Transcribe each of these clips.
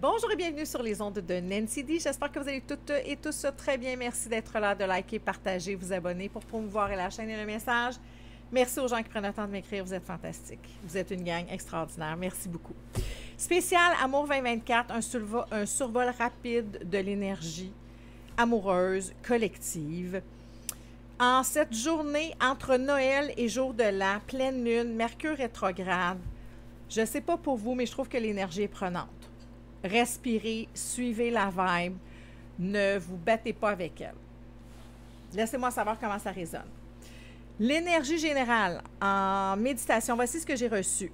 Bonjour et bienvenue sur les ondes de Nancy D. J'espère que vous allez toutes et tous très bien. Merci d'être là, de liker, partager, vous abonner pour promouvoir la chaîne et le message. Merci aux gens qui prennent le temps de m'écrire. Vous êtes fantastiques. Vous êtes une gang extraordinaire. Merci beaucoup. Spécial Amour 2024, un survol rapide de l'énergie amoureuse, collective. En cette journée entre Noël et jour de l'an, pleine lune, Mercure rétrograde, je ne sais pas pour vous, mais je trouve que l'énergie est prenante. Respirez, suivez la vibe, ne vous battez pas avec elle. Laissez-moi savoir comment ça résonne. L'énergie générale en méditation, voici ce que j'ai reçu.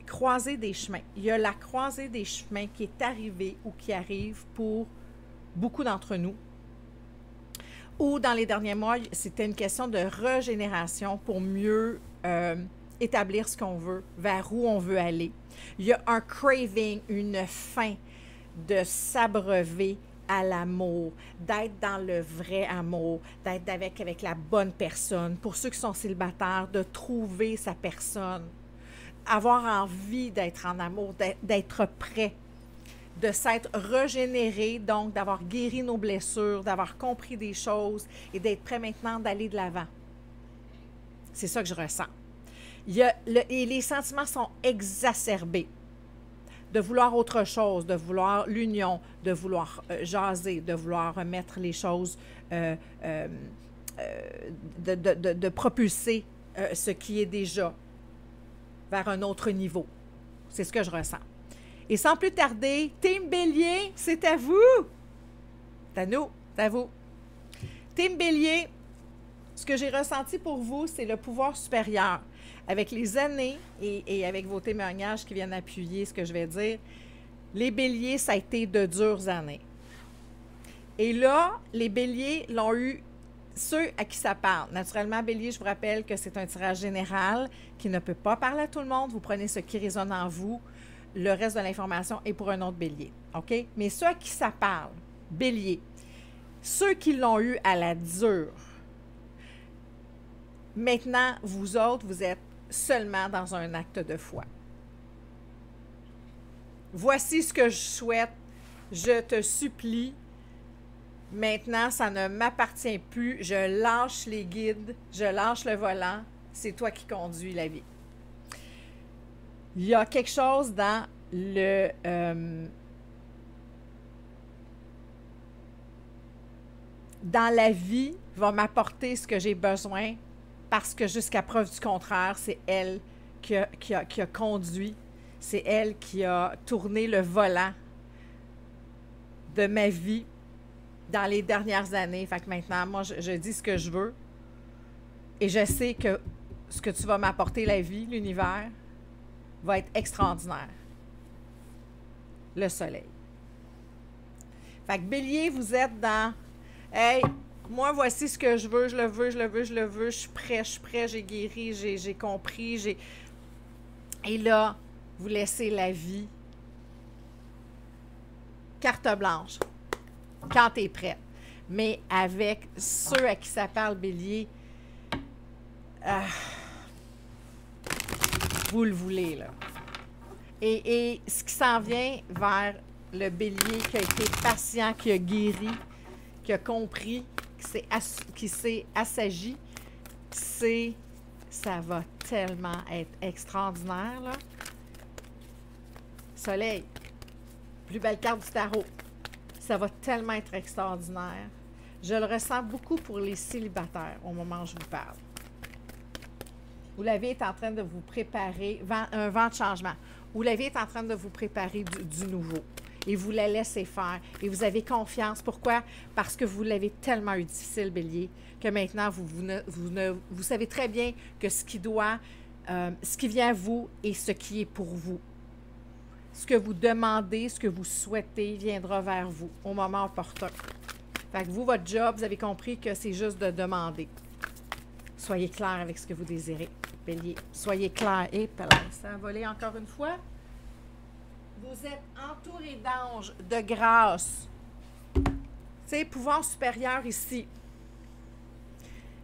Croisée des chemins. Il y a la croisée des chemins qui est arrivée ou qui arrive pour beaucoup d'entre nous. Ou dans les derniers mois, c'était une question de régénération pour mieux établir ce qu'on veut, vers où on veut aller. Il y a un craving, une faim de s'abreuver à l'amour, d'être dans le vrai amour, d'être avec la bonne personne. Pour ceux qui sont célibataires, de trouver sa personne, avoir envie d'être en amour, d'être prêt, de s'être régénéré, donc d'avoir guéri nos blessures, d'avoir compris des choses et d'être prêt maintenant d'aller de l'avant. C'est ça que je ressens. Et les sentiments sont exacerbés. De vouloir autre chose, de vouloir l'union, de vouloir jaser, de vouloir remettre les choses, de propulser ce qui est déjà vers un autre niveau. C'est ce que je ressens. Et sans plus tarder, Team Bélier, c'est à vous. C'est à nous, c'est à vous. Team Bélier, ce que j'ai ressenti pour vous, c'est le pouvoir supérieur. Avec les années et avec vos témoignages qui viennent appuyer ce que je vais dire, les béliers, ça a été de dures années. Et là, les béliers l'ont eu, ceux à qui ça parle. Naturellement, bélier, je vous rappelle que c'est un tirage général qui ne peut pas parler à tout le monde. Vous prenez ce qui résonne en vous. Le reste de l'information est pour un autre bélier. OK? Mais ceux à qui ça parle, bélier, ceux qui l'ont eu à la dure, maintenant, vous autres, vous êtes seulement dans un acte de foi. Voici ce que je souhaite. Je te supplie. Maintenant, ça ne m'appartient plus. Je lâche les guides. Je lâche le volant. C'est toi qui conduis la vie. Il y a quelque chose dans le... dans la vie va m'apporter ce que j'ai besoin parce que jusqu'à preuve du contraire, c'est elle qui a conduit, c'est elle qui a tourné le volant de ma vie dans les dernières années. Fait que maintenant, moi, je dis ce que je veux et je sais que ce que tu vas m'apporter, la vie, l'univers, va être extraordinaire. Le soleil. Fait que Bélier, vous êtes dans... Hey, moi, voici ce que je veux, je le veux, je le veux, je le veux, je suis prêt, j'ai guéri, j'ai compris, j'ai... Et là, vous laissez la vie carte blanche quand tu es prête. Mais avec ceux à qui ça parle, Bélier, vous le voulez, là. Et ce qui s'en vient vers le Bélier qui a été patient, qui a guéri, qui a compris, qui s'est assagi, ça va tellement être extraordinaire, là. Soleil, plus belle carte du tarot. Ça va tellement être extraordinaire. Je le ressens beaucoup pour les célibataires au moment où je vous parle. Vous l'avez est en train de vous préparer, un vent de changement. Vous l'avez est en train de vous préparer du nouveau. Et vous la laissez faire. Et vous avez confiance. Pourquoi? Parce que vous l'avez tellement eu difficile, Bélier, que maintenant, vous savez très bien que ce qui vient à vous et ce qui est pour vous. Ce que vous demandez, ce que vous souhaitez viendra vers vous au moment opportun. Fait que vous, votre job, vous avez compris que c'est juste de demander. Soyez clair avec ce que vous désirez, Bélier. Soyez clair. Et ça a volé encore une fois. Vous êtes entouré d'anges, de grâce. C'est pouvoir supérieur ici.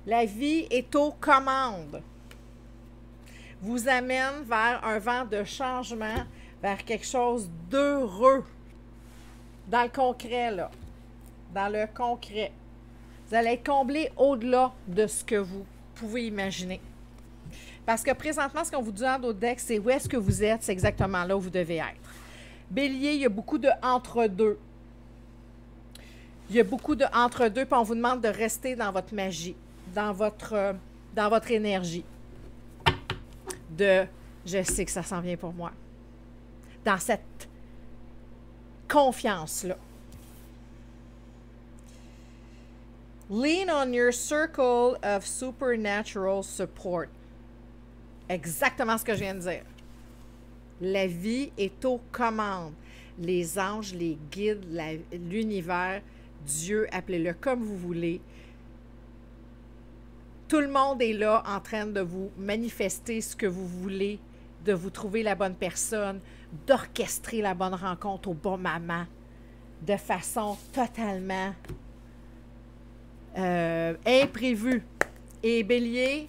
La vie est aux commandes. Vous amène vers un vent de changement, vers quelque chose d'heureux. Dans le concret, là. Dans le concret. Vous allez être comblé au-delà de ce que vous pouvez imaginer. Parce que présentement, ce qu'on vous demande au deck, c'est où est-ce que vous êtes, c'est exactement là où vous devez être. Bélier, il y a beaucoup de entre-deux. Il y a beaucoup de entre-deux, puis on vous demande de rester dans votre magie, dans votre énergie. De « je sais que ça s'en vient pour moi ». Dans cette confiance-là. Lean on your circle of supernatural support. Exactement ce que je viens de dire. La vie est aux commandes. Les anges, les guides, l'univers, Dieu, appelez-le comme vous voulez. Tout le monde est là en train de vous manifester ce que vous voulez, de vous trouver la bonne personne, d'orchestrer la bonne rencontre au bon moment, de façon totalement imprévue. Et Bélier,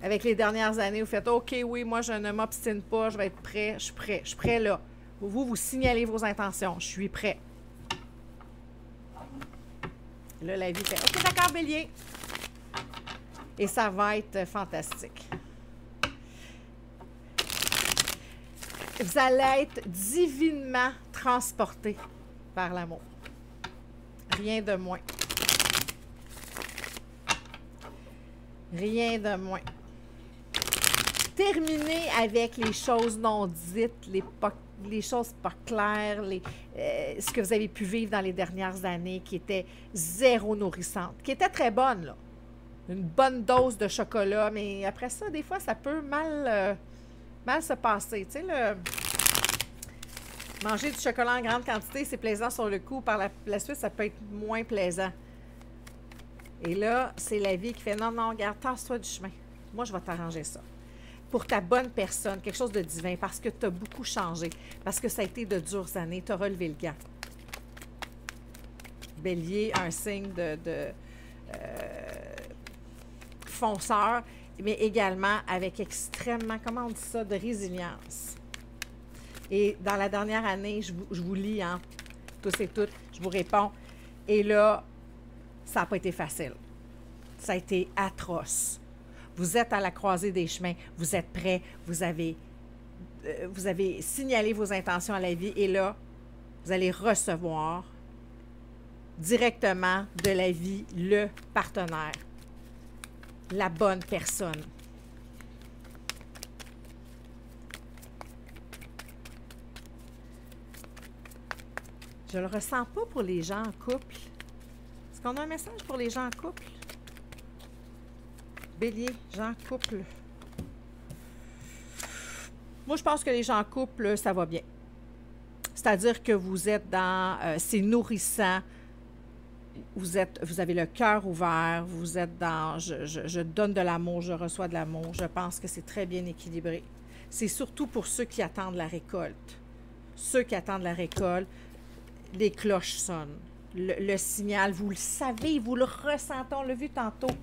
avec les dernières années, vous faites « OK, oui, moi, je ne m'obstine pas, je vais être prêt, je suis prêt là. » Vous signalez vos intentions, je suis prêt. Là, la vie fait « OK, d'accord, Bélier. » Et ça va être fantastique. Vous allez être divinement transporté par l'amour. Rien de moins. Rien de moins. Terminez avec les choses non dites, les choses pas claires, ce que vous avez pu vivre dans les dernières années qui étaient zéro nourrissantes, qui étaient très bonnes, là. Une bonne dose de chocolat, mais après ça, des fois, ça peut mal se passer. Tu sais, manger du chocolat en grande quantité, c'est plaisant sur le coup. Par la suite, ça peut être moins plaisant. Et là, c'est la vie qui fait « Non, non, regarde, tasse-toi du chemin. Moi, je vais t'arranger ça. » Pour ta bonne personne, quelque chose de divin, parce que tu as beaucoup changé, parce que ça a été de dures années, tu as relevé le gant. Bélier, un signe de fonceur, mais également avec extrêmement, comment on dit ça, de résilience. Et dans la dernière année, je vous lis, hein, tous et toutes, je vous réponds, et là, ça n'a pas été facile. Ça a été atroce. Vous êtes à la croisée des chemins, vous êtes prêts, vous avez signalé vos intentions à la vie, et là, vous allez recevoir directement de la vie le partenaire, la bonne personne. Je le ressens pas pour les gens en couple. Est-ce qu'on a un message pour les gens en couple? Bélier, gens en couple. Moi, je pense que les gens en couple, ça va bien. C'est-à-dire que vous êtes dans... c'est nourrissant. Vous avez le cœur ouvert. Vous êtes dans... Je donne de l'amour, je reçois de l'amour. Je pense que c'est très bien équilibré. C'est surtout pour ceux qui attendent la récolte. Ceux qui attendent la récolte, les cloches sonnent. Le signal, vous le savez, vous le ressentez. On l'a vu tantôt.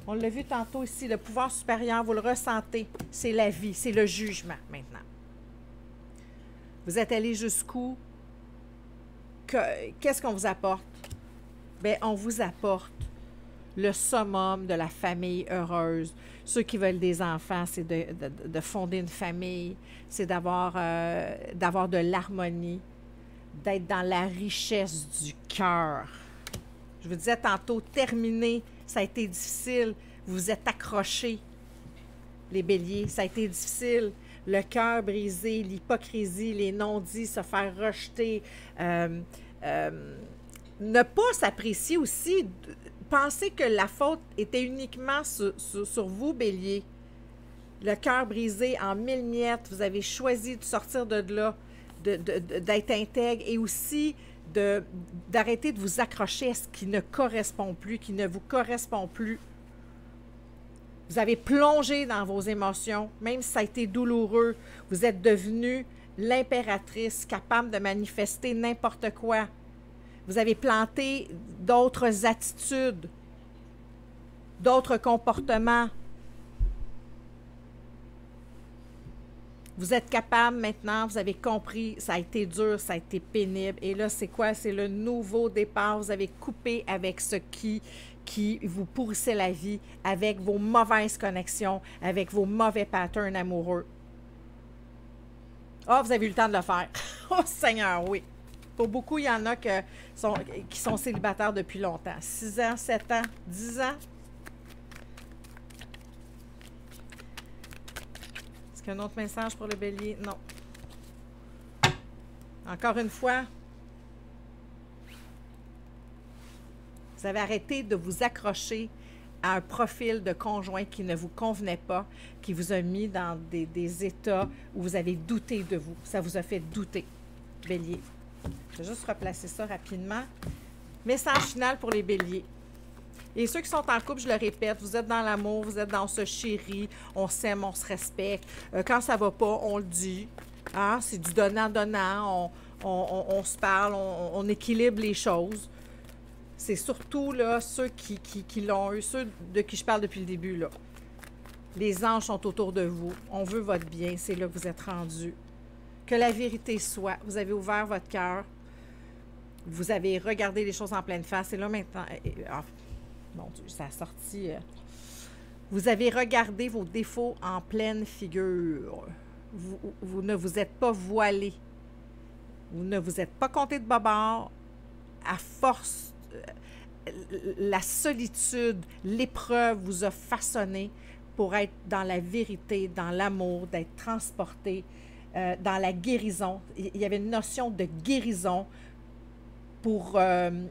On l'a vu tantôt ici. Le pouvoir supérieur, vous le ressentez. C'est la vie, c'est le jugement maintenant. Vous êtes allé jusqu'où? Qu'est-ce qu'on vous apporte? Bien, on vous apporte le summum de la famille heureuse. Ceux qui veulent des enfants, c'est de fonder une famille, c'est d'avoir de l'harmonie, d'être dans la richesse du cœur. Je vous disais tantôt, terminer, ça a été difficile. Vous vous êtes accrochés, les béliers, ça a été difficile. Le cœur brisé, l'hypocrisie, les non-dits, se faire rejeter, ne pas s'apprécier aussi, penser que la faute était uniquement sur vous, bélier. Le cœur brisé en mille miettes, vous avez choisi de sortir de là, d'être intègre et aussi d'arrêter de vous accrocher à ce qui ne correspond plus, qui ne vous correspond plus. Vous avez plongé dans vos émotions, même si ça a été douloureux. Vous êtes devenue l'impératrice, capable de manifester n'importe quoi. Vous avez planté d'autres attitudes, d'autres comportements. Vous êtes capable maintenant, vous avez compris, ça a été dur, ça a été pénible. Et là, c'est quoi? C'est le nouveau départ. Vous avez coupé avec ce qui vous pourrissait la vie, avec vos mauvaises connexions, avec vos mauvais patterns amoureux. Ah, vous avez eu le temps de le faire. Oh Seigneur, oui. Pour beaucoup, il y en a qui sont célibataires depuis longtemps. 6 ans, 7 ans, 10 ans. Est-ce qu'il y a un autre message pour le bélier? Non. Encore une fois, vous avez arrêté de vous accrocher à un profil de conjoint qui ne vous convenait pas, qui vous a mis dans des états où vous avez douté de vous. Ça vous a fait douter, bélier. Je vais juste replacer ça rapidement. Message final pour les béliers. Et ceux qui sont en couple, je le répète, vous êtes dans l'amour, vous êtes dans ce chéri, on s'aime, on se respecte. Quand ça va pas, on le dit. Hein? C'est du donnant-donnant, on se parle, on équilibre les choses. C'est surtout là, ceux qui l'ont eu, ceux de qui je parle depuis le début. Là. Les anges sont autour de vous. On veut votre bien. C'est là que vous êtes rendus. Que la vérité soit. Vous avez ouvert votre cœur. Vous avez regardé les choses en pleine face. Et là maintenant... mon Dieu, ça a sorti... vous avez regardé vos défauts en pleine figure. Vous ne vous êtes pas voilé. Vous ne vous êtes pas compté de bobard. À force... la solitude, l'épreuve vous a façonné pour être dans la vérité, dans l'amour, d'être transporté dans la guérison. Il y avait une notion de guérison pour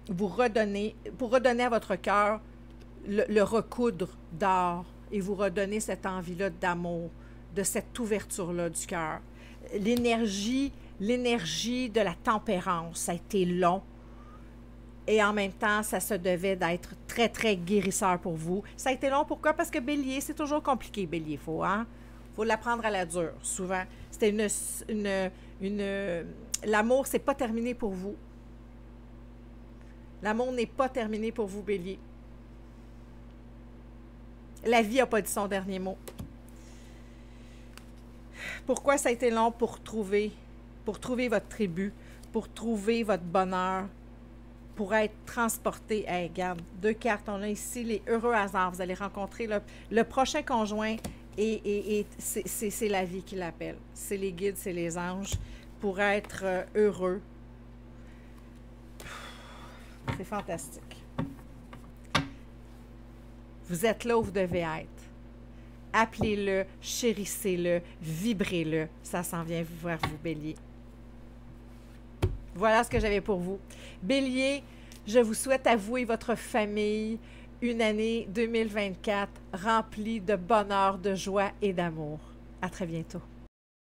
vous redonner, pour redonner à votre cœur le recoudre d'or et vous redonner cette envie-là d'amour, de cette ouverture-là du cœur. L'énergie de la tempérance, ça a été long. Et en même temps, ça se devait d'être très, très guérisseur pour vous. Ça a été long, pourquoi? Parce que bélier, c'est toujours compliqué, bélier. Faut l'apprendre à la dure, souvent. C'était l'amour, c'est pas terminé pour vous. L'amour n'est pas terminé pour vous, bélier. La vie n'a pas dit son dernier mot. Pourquoi ça a été long? Pour trouver votre tribu, pour trouver votre bonheur, pour être transporté. Hey, regarde, 2 cartes. On a ici les heureux hasards. Vous allez rencontrer le prochain conjoint et c'est la vie qui l'appelle. C'est les guides, c'est les anges pour être heureux. C'est fantastique. Vous êtes là où vous devez être. Appelez-le, chérissez-le, vibrez-le. Ça s'en vient vers vous, bélier. Voilà ce que j'avais pour vous. Bélier, je vous souhaite à vous et votre famille une année 2024 remplie de bonheur, de joie et d'amour. À très bientôt.